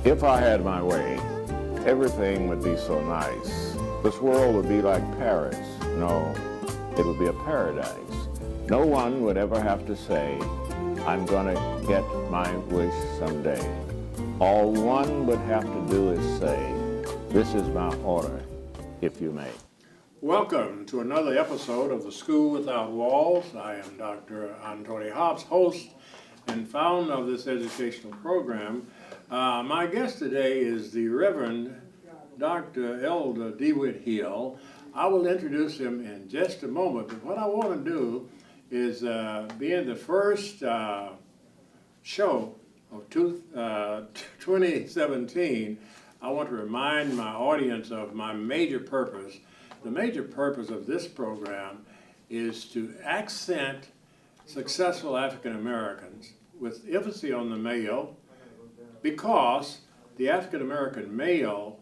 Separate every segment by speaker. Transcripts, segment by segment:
Speaker 1: If I had my way, everything would be so nice. This world would be like Paris. No, it would be a paradise. No one would ever have to say, I'm gonna get my wish someday. All one would have to do is say, this is my order, if you may.
Speaker 2: Welcome to another episode of The School Without Walls. I am Dr. Anthony Hobbs, host and founder of this educational program. My guest today is the Reverend Dr. Elder DeWitt Hill. I will introduce him in just a moment, but what I want to do is, being the first show of 2017, I want to remind my audience of my major purpose. The major purpose of this program is to accent successful African Americans with emphasis on the male, because the African American male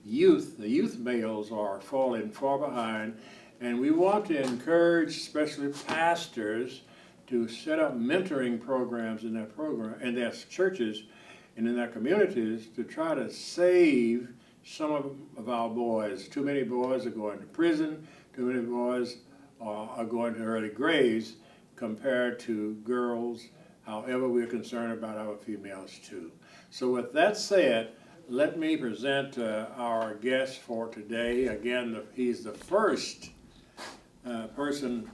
Speaker 2: youth, the youth males are falling far behind, and we want to encourage especially pastors to set up mentoring programs in their churches and in their communities to try to save some of our boys. Too many boys are going to prison, too many boys are going to early graves compared to girls. However, we're concerned about our females too. So with that said, let me present our guest for today. Again, he's the first person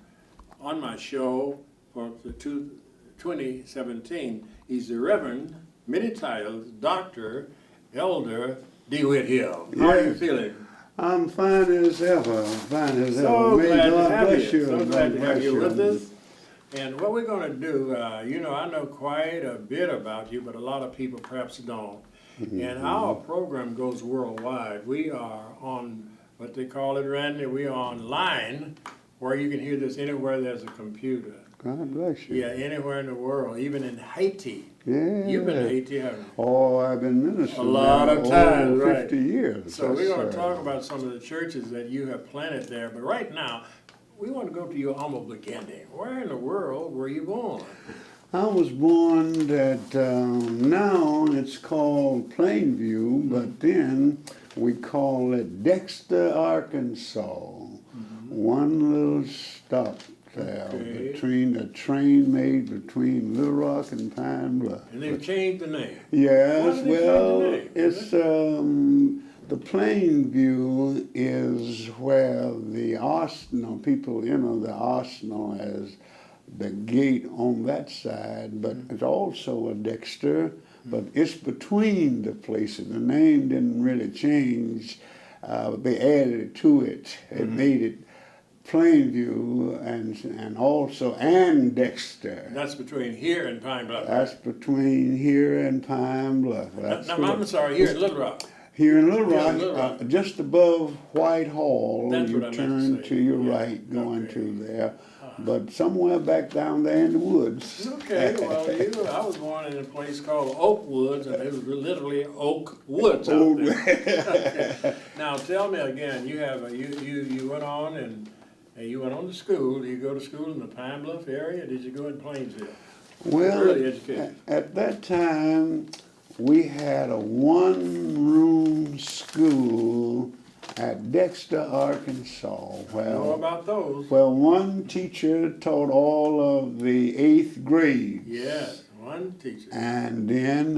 Speaker 2: on my show for the 2017. He's the Reverend, many titles, Dr. Elder DeWitt Hill. How are you feeling?
Speaker 3: I'm fine as ever.
Speaker 2: So glad to have you. So glad to have you with us. And what we're going to do, I know quite a bit about you, but a lot of people perhaps don't. And our program goes worldwide. We are on what they call it, Randy, we are online, where you can hear this anywhere there's a computer.
Speaker 3: God bless you.
Speaker 2: Yeah, anywhere in the world, even in Haiti.
Speaker 3: Yeah.
Speaker 2: You've been to Haiti, haven't you?
Speaker 3: Oh, I've been ministering
Speaker 2: a lot of times,
Speaker 3: over
Speaker 2: right.
Speaker 3: 50 years.
Speaker 2: So we're going to talk about some of the churches that you have planted there. But right now, we want to go to your humble beginning. Where in the world were you born?
Speaker 3: I was born at, now it's called Plainview, but then we call it Dexter, Arkansas. One little stop there between the train made between Little Rock and Pine Bluff.
Speaker 2: And they've changed the name.
Speaker 3: Yes, well,
Speaker 2: change the name?
Speaker 3: it's the Plainview is where the arsenal, people enter the arsenal as the gate on that side, but it's also a Dexter, but it's between the places. The name didn't really change. They added to it. It made it Plainview and Dexter.
Speaker 2: That's between here and Pine Bluff.
Speaker 3: That's between here and Pine Bluff.
Speaker 2: I'm sorry, here in Little Rock.
Speaker 3: Here in Little Rock, just above Whitehall,
Speaker 2: That's
Speaker 3: you
Speaker 2: what I meant
Speaker 3: turn
Speaker 2: to
Speaker 3: to
Speaker 2: say.
Speaker 3: your right going to there. But somewhere back down there in the woods.
Speaker 2: Okay, well, I was born in a place called Oak Woods, and it was literally Oak Woods out there. Okay. Now, tell me again. You went on and you went on to school. Did you go to school in the Pine Bluff area? Or did you go in Plainsville?
Speaker 3: Well,
Speaker 2: Early education.
Speaker 3: at that time, we had a one-room school at Dexter, Arkansas.
Speaker 2: I know about those.
Speaker 3: Well, one teacher taught all of the 8th grade.
Speaker 2: Yes, one teacher.
Speaker 3: And then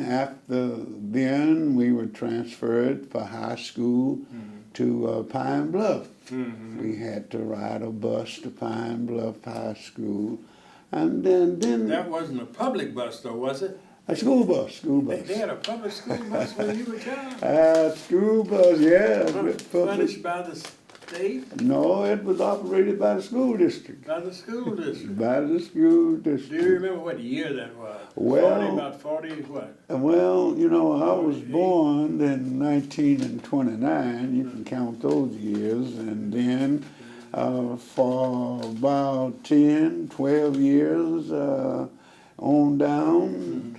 Speaker 3: we were transferred for high school to Pine Bluff. We had to ride a bus to Pine Bluff High School. And then
Speaker 2: That wasn't a public bus though, was it?
Speaker 3: a school bus.
Speaker 2: They had a public school bus when you were a child?
Speaker 3: School bus, yeah.
Speaker 2: Furnished by the state?
Speaker 3: No, it was operated by the school district.
Speaker 2: By the school district.
Speaker 3: By the school
Speaker 2: Do
Speaker 3: district.
Speaker 2: you remember what year that was?
Speaker 3: Well,
Speaker 2: about 40 what?
Speaker 3: Well, I was born in 1929. You can count those years. And then for about 10, 12 years on down,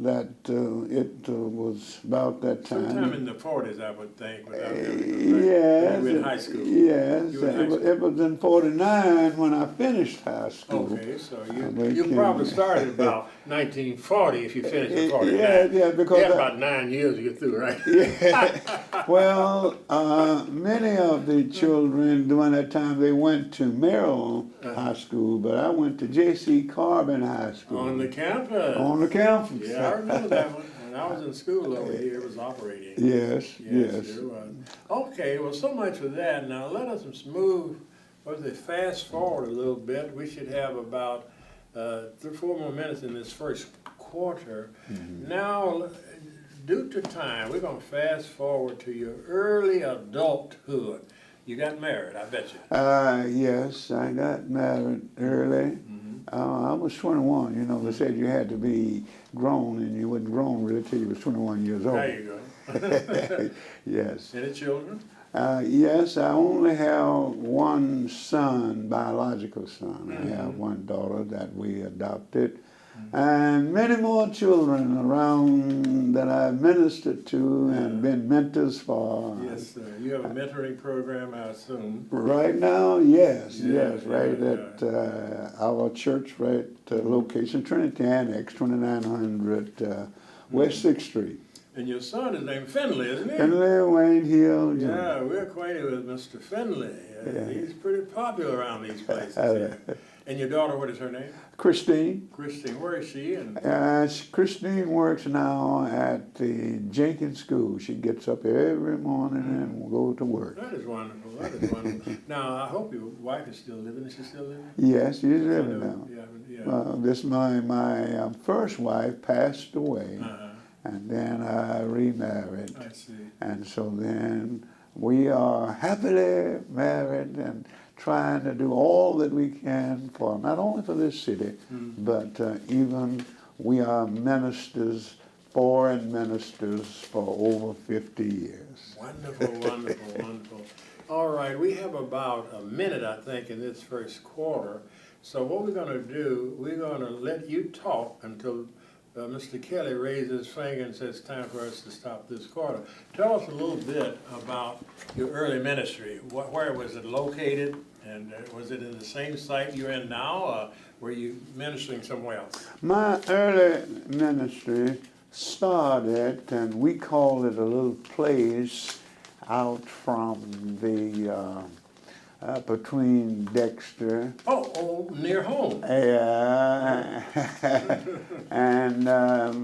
Speaker 3: that it was about that time.
Speaker 2: Sometime in the 40s, I would think. Without
Speaker 3: Yes.
Speaker 2: You were in high school.
Speaker 3: Yes.
Speaker 2: You were in high school.
Speaker 3: It was in 49 when I finished high school.
Speaker 2: Okay, so you probably started about 1940 if you finished in 49.
Speaker 3: Yeah, because
Speaker 2: you had about 9 years to get through, right?
Speaker 3: Yeah. Well, many of the children during that time, they went to Merrill High School, but I went to C.O.G.I.C High School.
Speaker 2: On the campus.
Speaker 3: On the campus.
Speaker 2: Yeah, I remember that one. When I was in school over here, it was operating.
Speaker 3: Yes.
Speaker 2: It was. Okay, well, so much for that. Now, let us move, fast forward a little bit. We should have about 4 more minutes in this first quarter. Now, due to time, we're going to fast forward to your early adulthood. You got married, I bet you.
Speaker 3: Yes, I got married early. I was 21. You know, they said you had to be grown, and you wasn't grown really till you was 21 years old.
Speaker 2: There you go.
Speaker 3: Yes.
Speaker 2: Any children?
Speaker 3: Yes, I only have one son, biological son. I have one daughter that we adopted, and many more children around that I've ministered to and been mentors for.
Speaker 2: Yes, sir. You have a mentoring program, I assume.
Speaker 3: Right now, yes, right at our church, right location, Trinity Annex, 2900 West 6th Street.
Speaker 2: And your son is named Finley, isn't he?
Speaker 3: Finley Wayne Hill.
Speaker 2: Yeah, we're acquainted with Mr. Finley. He's pretty popular around these places. And your daughter, what is her name?
Speaker 3: Christine.
Speaker 2: Christine, where is she?
Speaker 3: Christine works now at the Jenkins School. She gets up every morning and will go to work.
Speaker 2: That is wonderful. That is wonderful. Now, I hope your wife is still living. Is she still living?
Speaker 3: Yes, she's living now.
Speaker 2: Yeah.
Speaker 3: My first wife passed away, and then I remarried.
Speaker 2: I see.
Speaker 3: And so then we are happily married and trying to do all that we can for, not only for this city, but even we are ministers, foreign ministers for over 50 years.
Speaker 2: Wonderful, wonderful, wonderful. All right, we have about a minute, I think, in this first quarter. So what we're going to do, we're going to let you talk until Mr. Kelley raises his finger and says it's time for us to stop this quarter. Tell us a little bit about your early ministry. Where was it located? And was it in the same site you're in now, or were you ministering somewhere else?
Speaker 3: My early ministry started, and we called it a little place out from the between Dexter.
Speaker 2: Oh, near home.
Speaker 3: Yeah, and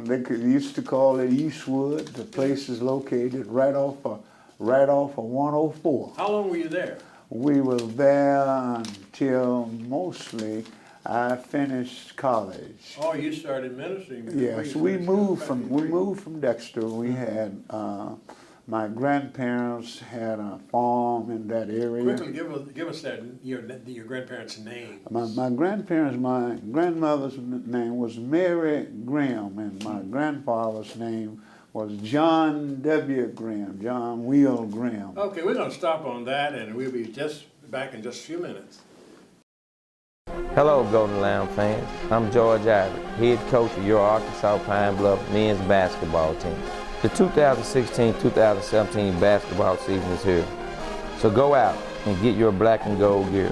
Speaker 3: they used to call it Eastwood. The place is located right off of 104.
Speaker 2: How long were you there?
Speaker 3: We were there until mostly I finished college.
Speaker 2: Oh, you started ministering.
Speaker 3: Yes, we moved from Dexter. We had my grandparents had a farm in that area.
Speaker 2: Quickly, give us your grandparents' names.
Speaker 3: My grandmother's name was Mary Graham, and my grandfather's name was John W. Graham, John Will Graham.
Speaker 2: Okay, we're going to stop on that, and we'll be just back in just a few minutes.
Speaker 4: Hello, Golden Lamb fans. I'm C.O.G.I.C, head coach of your Arkansas Pine Bluff men's basketball team. The 2016-2017 basketball season is here. So go out and get your black and gold gear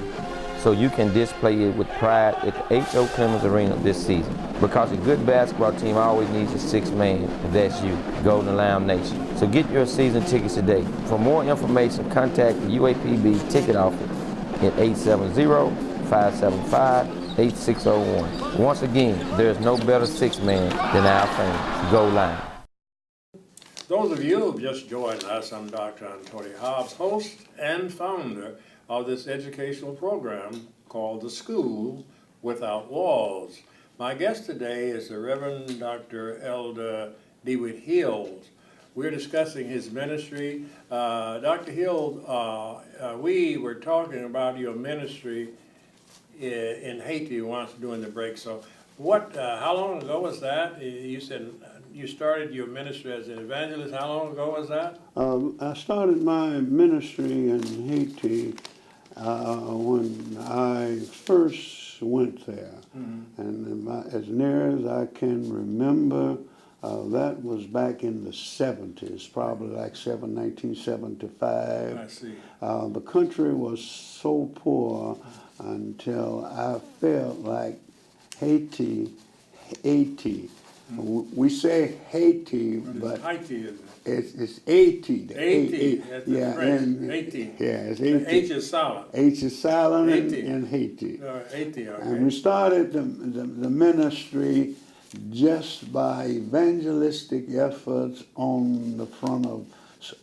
Speaker 4: so you can display it with pride at the H.O. Clemens Arena this season. Because a good basketball team always needs a sixth man, and that's you, Golden Lamb Nation. So get your season tickets today. For more information, contact the UAPB ticket office at 870-575-8601. Once again, there's no better sixth man than our fans. Go Lamb.
Speaker 2: Those of you who have just joined us, I'm Dr. Anthony Hobbs, host and founder of this educational program called The School Without Walls. My guest today is the Reverend Dr. Elder DeWitt Hills. We're discussing his ministry. Dr. Hills, we were talking about your ministry in Haiti once during the break. So how long ago was that? You said you started your ministry as an evangelist. How long ago was that?
Speaker 3: I started my ministry in Haiti when I first went there. And as near as I can remember, That was back in the 70s, probably like 1975.
Speaker 2: I see.
Speaker 3: The country was so poor until I felt like Haiti. We say Haiti, but
Speaker 2: Haiti, is it?
Speaker 3: it's Haiti.
Speaker 2: Haiti, that's the
Speaker 3: yeah,
Speaker 2: French. Haiti.
Speaker 3: Yeah, it's
Speaker 2: The
Speaker 3: Haiti.
Speaker 2: H is silent.
Speaker 3: H is silent
Speaker 2: Haiti.
Speaker 3: in Haiti.
Speaker 2: Haiti, okay.
Speaker 3: And we started the ministry just by evangelistic efforts on the front of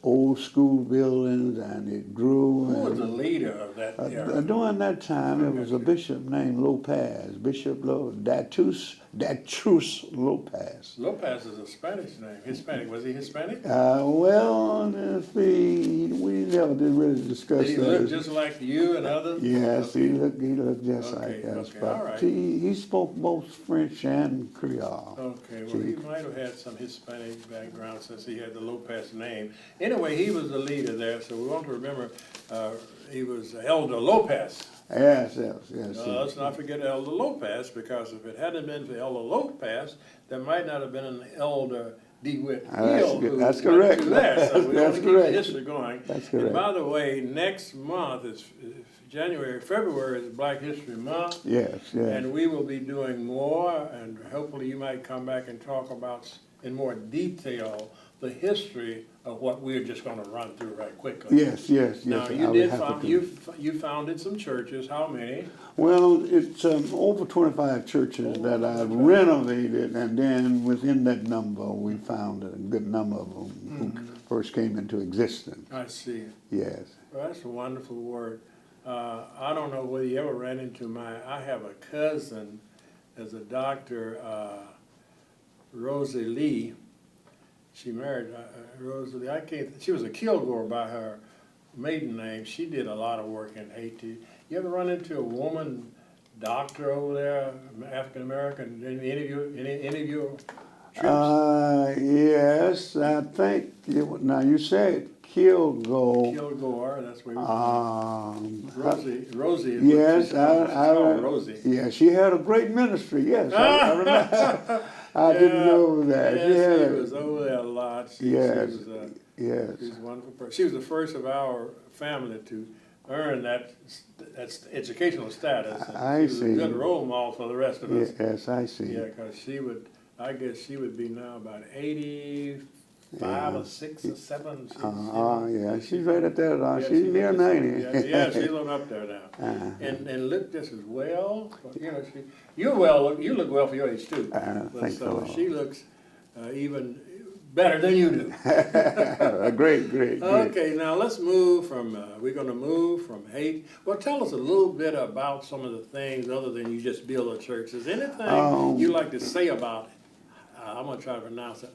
Speaker 3: old school buildings, and it grew.
Speaker 2: Who was the leader of that era?
Speaker 3: During that time, it was a bishop named Lopez, Datus Lopez.
Speaker 2: Lopez is a Spanish name. Hispanic. Was he Hispanic?
Speaker 3: Well, we never did really discuss
Speaker 2: Did he
Speaker 3: that.
Speaker 2: look just like you and others?
Speaker 3: Yes, he looked just like us.
Speaker 2: Okay,
Speaker 3: But
Speaker 2: all right.
Speaker 3: he spoke both French and Creole.
Speaker 2: Okay, well, he might have had some Hispanic background since he had the Lopez name. Anyway, he was the leader there, so we want to remember he was Elder Lopez.
Speaker 3: Yes.
Speaker 2: Let's not forget Elder Lopez, because if it hadn't been for Elder Lopez, there might not have been an Elder DeWitt Hill who
Speaker 3: That's
Speaker 2: went
Speaker 3: correct.
Speaker 2: through that. So we
Speaker 3: That's
Speaker 2: want to keep
Speaker 3: correct.
Speaker 2: the history going.
Speaker 3: That's
Speaker 2: And
Speaker 3: correct.
Speaker 2: by the way, next month is February is Black History Month.
Speaker 3: Yes.
Speaker 2: And we will be doing more, and hopefully you might come back and talk about in more detail the history of what we're just going to run through right quickly.
Speaker 3: Yes.
Speaker 2: Now,
Speaker 3: I
Speaker 2: you
Speaker 3: would
Speaker 2: did
Speaker 3: have
Speaker 2: found,
Speaker 3: to.
Speaker 2: you founded some churches. How many?
Speaker 3: Well, it's over 25 churches that I've renovated, and then within that number, we found a good number of them who first came into existence.
Speaker 2: I see.
Speaker 3: Yes.
Speaker 2: Well, that's a wonderful word. I don't know whether you ever ran into I have a cousin as a doctor, Rosie Lee. She married Rosie Lee. She was a Kilgore by her maiden name. She did a lot of work in Haiti. You ever run into a woman doctor over there, African American, in any of your trips?
Speaker 3: Yes, I think, now you said Kilgore.
Speaker 2: Kilgore, that's where Rosie is.
Speaker 3: Yes,
Speaker 2: She's called Rosie.
Speaker 3: Yeah, she had a great ministry. Yes, I remember. I didn't know that.
Speaker 2: Yes, she was over there a lot.
Speaker 3: Yes.
Speaker 2: She was a wonderful person. She was the first of our family to earn that educational status.
Speaker 3: I
Speaker 2: she was
Speaker 3: see.
Speaker 2: a good role model for the rest of us.
Speaker 3: Yes, I see.
Speaker 2: Yeah, because I guess she would be now about 85 or 6 or 7.
Speaker 3: She's right at that. She's near 90.
Speaker 2: Yeah, she's on up there now. And look just as well. You look well for your age too.
Speaker 3: Thanks a lot.
Speaker 2: She looks even better than you do.
Speaker 3: Great.
Speaker 2: Okay, now let's move from, we're going to move from Haiti. Well, tell us a little bit about some of the things other than you just build a church. Is anything you like to say about, I'm going to try to pronounce it,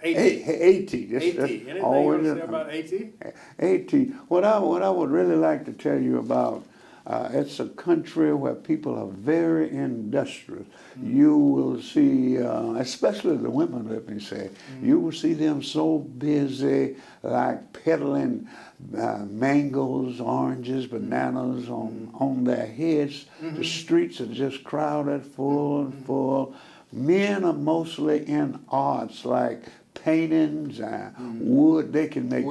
Speaker 2: Haiti.
Speaker 3: Haiti.
Speaker 2: Anything you want to say about Haiti?
Speaker 3: Haiti. What I would really like to tell you about, it's a country where people are very industrious. You will see, especially the women, let me say, you will see them so busy, like peddling mangoes, oranges, bananas on their heads. The streets are just crowded, full. Men are mostly in arts like paintings, wood. They can make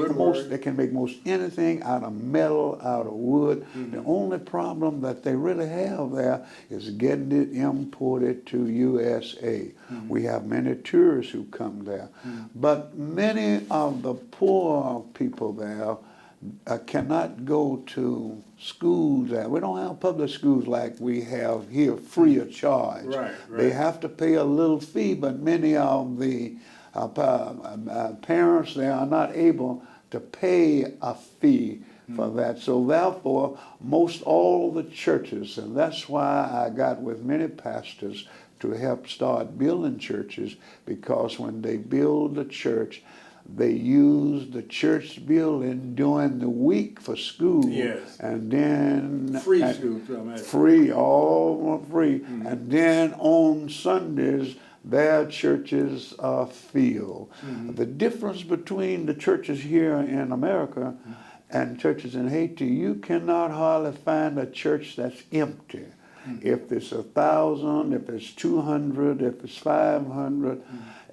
Speaker 3: most anything out of metal, out of wood. The only problem that they really have there is getting it imported to USA. We have many tourists who come there, but many of the poor people there cannot go to schools. We don't have public schools like we have here, free of charge.
Speaker 2: Right.
Speaker 3: They have to pay a little fee, but many of the parents, they are not able to pay a fee for that. So therefore, most all the churches, and that's why I got with many pastors to help start building churches, because when they build the church, they use the church building during the week for school.
Speaker 2: Yes.
Speaker 3: And then
Speaker 2: Free school, too, I imagine.
Speaker 3: Free, all free. And then on Sundays, their churches are filled. The difference between the churches here in America and churches in Haiti, you cannot hardly find a church that's empty. If it's 1,000, if it's 200, if it's 500,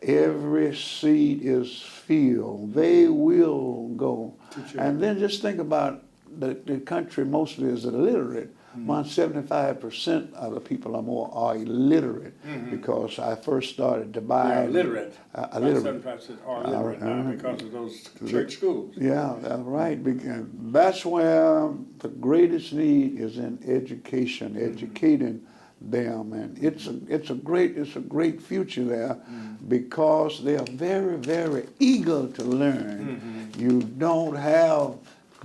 Speaker 3: every seat is filled. They will go. And then just think about the country mostly is illiterate. Around 75% of the people are illiterate because I first started to buy.
Speaker 2: They're illiterate.
Speaker 3: Illiterate.
Speaker 2: 75% are illiterate now because of those church schools.
Speaker 3: Yeah, that's right. Because that's where the greatest need is in education, educating them, and it's a great future there because they are very, very eager to learn. You don't have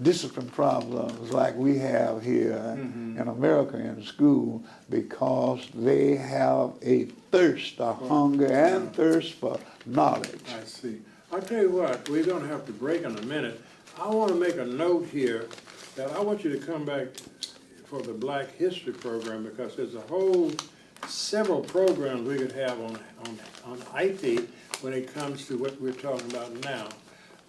Speaker 3: discipline problems like we have here in America in school because they have a thirst, a hunger and thirst for knowledge.
Speaker 2: I see. I'll tell you what, we're going to have to break in a minute. I want to make a note here that I want you to come back for the Black History program because there's a whole several programs we could have on IT when it comes to what we're talking about now.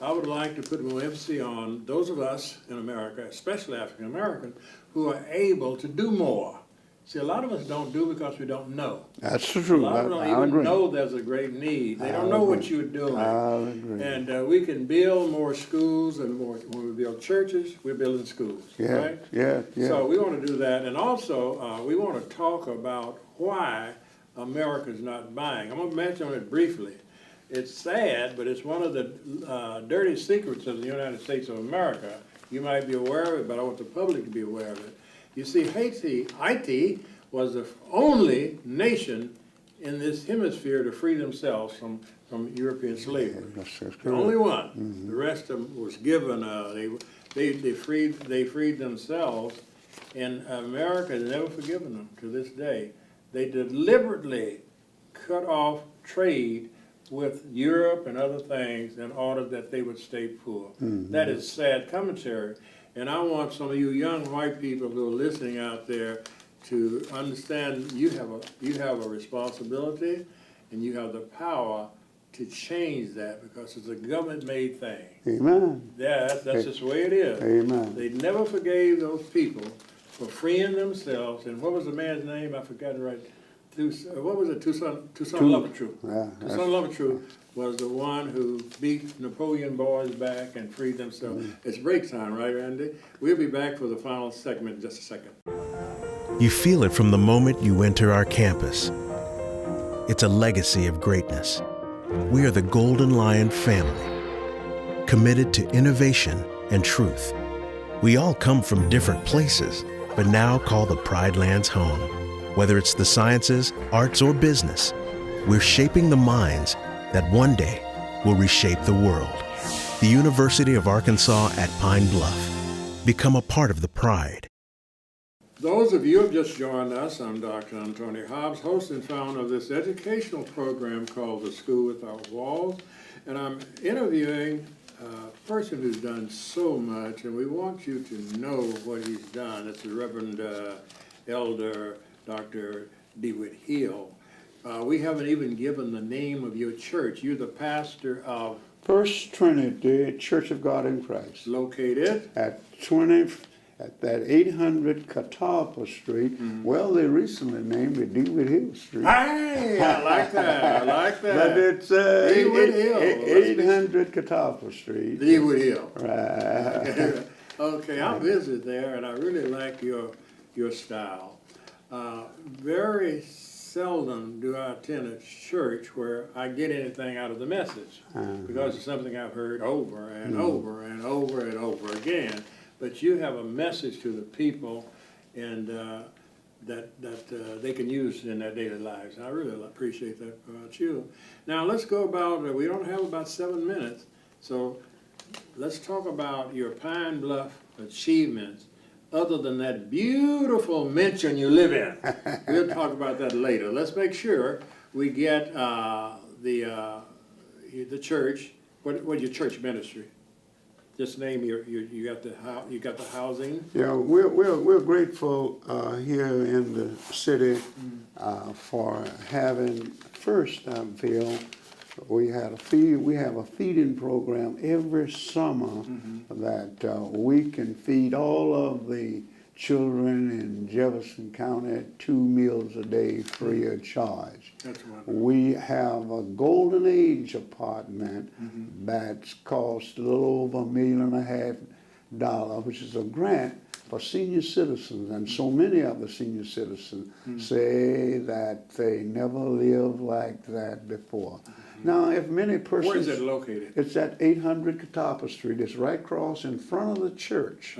Speaker 2: I would like to put more emphasis on those of us in America, especially African Americans, who are able to do more. See, a lot of us don't do because we don't know.
Speaker 3: That's
Speaker 2: A
Speaker 3: true.
Speaker 2: lot of them don't even know there's a great need. They don't know what you're doing.
Speaker 3: I'll agree.
Speaker 2: And we can build more schools and more. When we build churches, we're building schools, right?
Speaker 3: Yeah.
Speaker 2: So we want to do that, and also we want to talk about why America's not buying. I'm going to mention it briefly. It's sad, but it's one of the dirty secrets of the United States of America. You might be aware of it, but I want the public to be aware of it. You see, Haiti was the only nation in this hemisphere to free themselves from European slavery. The only one. The rest of them was given. They freed themselves, and America has never forgiven them to this day. They deliberately cut off trade with Europe and other things in order that they would stay poor. That is sad commentary. And I want some of you young white people who are listening out there to understand you have a responsibility and you have the power to change that because it's a government-made thing.
Speaker 3: Amen.
Speaker 2: Yeah, that's just the way it is.
Speaker 3: Amen.
Speaker 2: They never forgave those people for freeing themselves. And what was the man's name? I forgot it right. What was it? Toussaint Louverture. Toussaint Louverture was the one who beat Napoleon boys back and freed themselves. It's break time, right, Randy? We'll be back for the final segment in just a second.
Speaker 5: You feel it from the moment you enter our campus. It's a legacy of greatness. We are the Golden Lion family, committed to innovation and truth. We all come from different places, but now call the Pride Lands home. Whether it's the sciences, arts, or business, we're shaping the minds that one day will reshape the world. The University of Arkansas at Pine Bluff. Become a part of the Pride.
Speaker 2: Those of you who have just joined us, I'm Dr. Anthony Hobbs, host and founder of this educational program called The School Without Walls. And I'm interviewing a person who's done so much, and we want you to know what he's done. It's the Reverend Elder Dr. DeWitt Hill. We haven't even given the name of your church. You're the pastor of
Speaker 3: First Trinity Church of God in Christ.
Speaker 2: Located
Speaker 3: at that 800 Catawba Street. Well, they recently named it DeWitt Hill Street.
Speaker 2: Hey, I like that. I like that.
Speaker 3: But it's
Speaker 2: DeWitt Hill.
Speaker 3: 800 Catawba Street.
Speaker 2: DeWitt Hill.
Speaker 3: Right.
Speaker 2: Okay, I visit there, and I really like your style. Very seldom do I attend a church where I get anything out of the message because it's something I've heard over and over and over and over again. But you have a message to the people, and that they can use in their daily lives. And I really appreciate that about you. Now let's go about. We don't have about 7 minutes, so let's talk about your Pine Bluff achievements. Other than that beautiful mansion you live in. We'll talk about that later. Let's make sure we get the church. What your church ministry? Just name you got the housing.
Speaker 3: Yeah, we're grateful here in the city for having first I feel we have a feeding program every summer that we can feed all of the children in Jefferson County 2 meals a day free of charge.
Speaker 2: That's wonderful.
Speaker 3: We have a Golden Age apartment that's cost a little over $1.5 million, which is a grant for senior citizens. And so many of the senior citizens say that they never lived like that before. Now, if many persons...
Speaker 2: Where is it located?
Speaker 3: It's at 800 Catawba Street. It's right across in front of the church.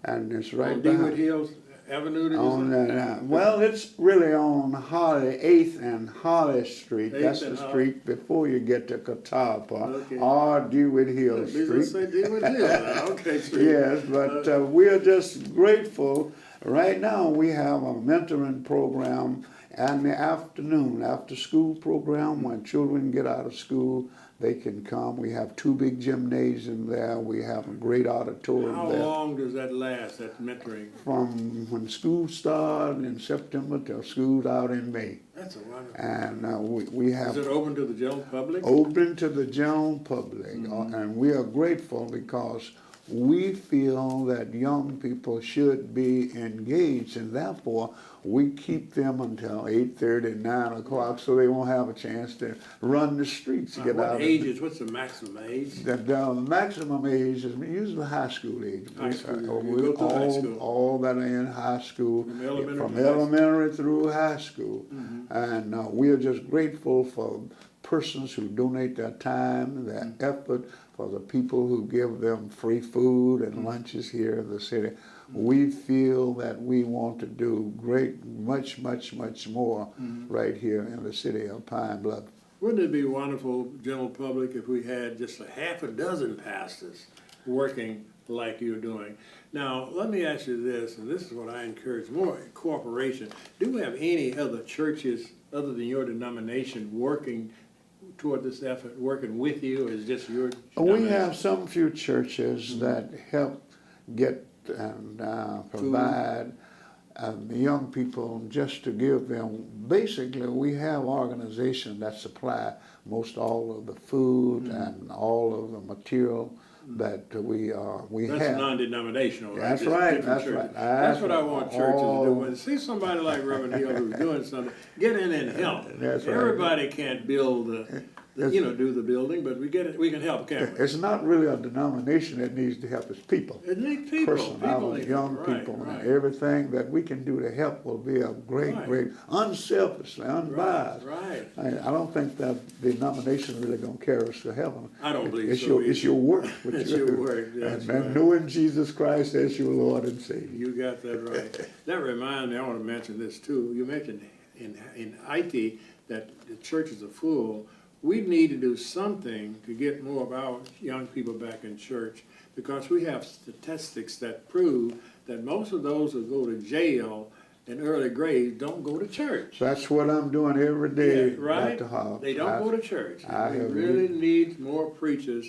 Speaker 3: And it's right
Speaker 2: On
Speaker 3: behind...
Speaker 2: DeWitt Hills Avenue?
Speaker 3: On well, it's really on 8th and Holly Street. That's the street before you get to Catawba, or DeWitt Hill Street.
Speaker 2: Say DeWitt Hills. Okay, street.
Speaker 3: Yes, but we're just grateful. Right now we have a mentoring program in the afternoon, after school program, when children get out of school, they can come. We have 2 big gymnasiums there. We have a great auditorium there.
Speaker 2: How long does that last, that mentoring?
Speaker 3: From when school starts in September till school's out in May.
Speaker 2: That's a wonderful.
Speaker 3: And we have...
Speaker 2: Is it open to the general public?
Speaker 3: Open to the general public. And we are grateful because we feel that young people should be engaged, and therefore we keep them until 8:30, 9 o'clock, so they won't have a chance to run the streets to get out.
Speaker 2: What ages? What's the maximum age?
Speaker 3: The maximum age is usually high school age.
Speaker 2: High school. You go to high school.
Speaker 3: All that are in high school,
Speaker 2: From
Speaker 3: elementary through high school. And we are just grateful for persons who donate their time, their effort, for the people who give them free food and lunches here in the city. We feel that we want to do much more right here in the city of Pine Bluff.
Speaker 2: Wouldn't it be wonderful, general public, if we had just a half a dozen pastors working like you're doing? Now, let me ask you this, and this is what I encourage more, cooperation. Do we have any other churches other than your denomination working toward this effort, working with you, or is just your denomination?
Speaker 3: We have some few churches that help get and provide the young people, just to give them, basically we have organizations that supply most all of the food and all of the material that we have.
Speaker 2: That's non-denominational, right?
Speaker 3: That's
Speaker 2: Just
Speaker 3: right,
Speaker 2: different
Speaker 3: that's
Speaker 2: churches.
Speaker 3: right.
Speaker 2: That's what I want churches to do. When see somebody like Reverend Hill who's doing something, get in and help.
Speaker 3: That's right.
Speaker 2: Everybody can't build do the building, but we can help, can't we?
Speaker 3: It's not really a denomination that needs to help, it's people.
Speaker 2: It needs people.
Speaker 3: Personality, young people, and everything that we can do to help will be a great, unselfishly, unbiased.
Speaker 2: Right.
Speaker 3: I don't think that the denomination really gonna carry us to heaven.
Speaker 2: I don't believe
Speaker 3: it's
Speaker 2: so.
Speaker 3: It's your work.
Speaker 2: It's your work,
Speaker 3: and knowing Jesus Christ as your Lord and Savior.
Speaker 2: You got that right. That reminds me, I want to mention this too. You mentioned in Haiti that the churches are full. We need to do something to get more of our young people back in church, because we have statistics that prove that most of those who go to jail in early grades don't go to church.
Speaker 3: That's what I'm doing every day,
Speaker 2: right?
Speaker 3: Dr. Hobbs.
Speaker 2: They don't go to church. We really need more preachers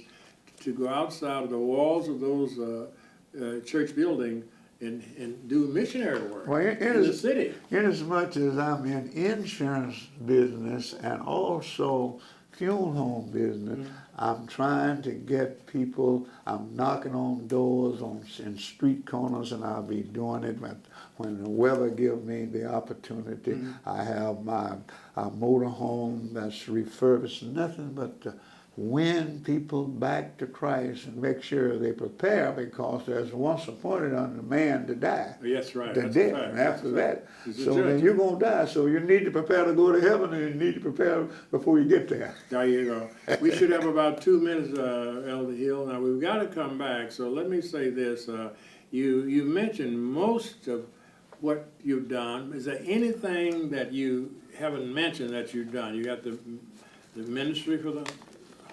Speaker 2: to go outside of the walls of those church buildings and do missionary work in the city.
Speaker 3: Inasmuch as I'm in insurance business and also funeral home business, I'm trying to get people, I'm knocking on doors in street corners, and I'll be doing it when the weather gives me the opportunity. I have my motor home that's refurbished, nothing but to win people back to Christ and make sure they prepare, because there's once appointed unto man to die.
Speaker 2: Yes, right.
Speaker 3: The death, and after that, so then you're going to die. So you need to prepare to go to heaven, and you need to prepare before you get there.
Speaker 2: There you go. We should have about 2 minutes, Elder Hill. Now, we've got to come back, so let me say this. You mentioned most of what you've done. Is there anything that you haven't mentioned that you've done? You got the ministry for the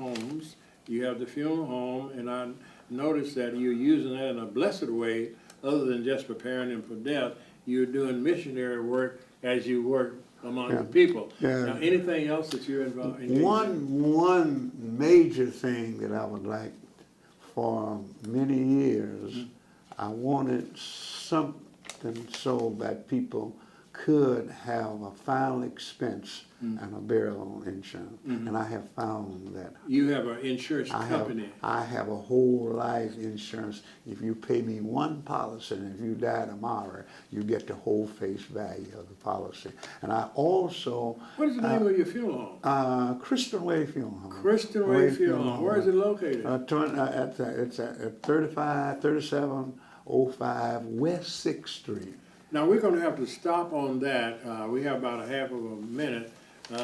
Speaker 2: homes, you have the funeral home, and I noticed that you're using that in a blessed way, other than just preparing them for death. You're doing missionary work as you work among the people. Now, anything else that you're involved in?
Speaker 3: One major thing that I would like for many years, I wanted something so that people could have a final expense and a burial insurance. And I have found that
Speaker 2: You have an insurance
Speaker 3: I
Speaker 2: company.
Speaker 3: have a whole life insurance. If you pay me one policy, and if you die tomorrow, you get the whole face value of the policy. And I also
Speaker 2: What is the name of your funeral home?
Speaker 3: Christian Way Funeral Home.
Speaker 2: Christian Way Funeral Home. Where is it located?
Speaker 3: It's at 3705 West 6th Street.
Speaker 2: Now, we're going to have to stop on that. We have about a half of a minute.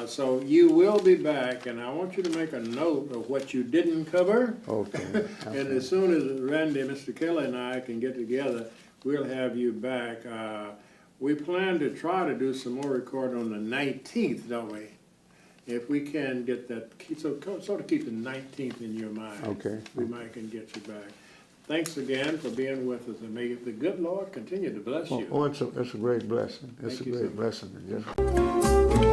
Speaker 2: So you will be back, and I want you to make a note of what you didn't cover.
Speaker 3: Okay.
Speaker 2: And as soon as Randy, Mr. Kelley, and I can get together, we'll have you back. We plan to try to do some more recording on the 19th, don't we? If we can get that, so sort of keep the 19th in your mind.
Speaker 3: Okay.
Speaker 2: We might can get you back. Thanks again for being with us, and may the good Lord continue to bless you.
Speaker 3: It's a great blessing. It's
Speaker 2: Thank
Speaker 3: a
Speaker 2: you,
Speaker 3: great
Speaker 2: sir.
Speaker 3: blessing. Yes.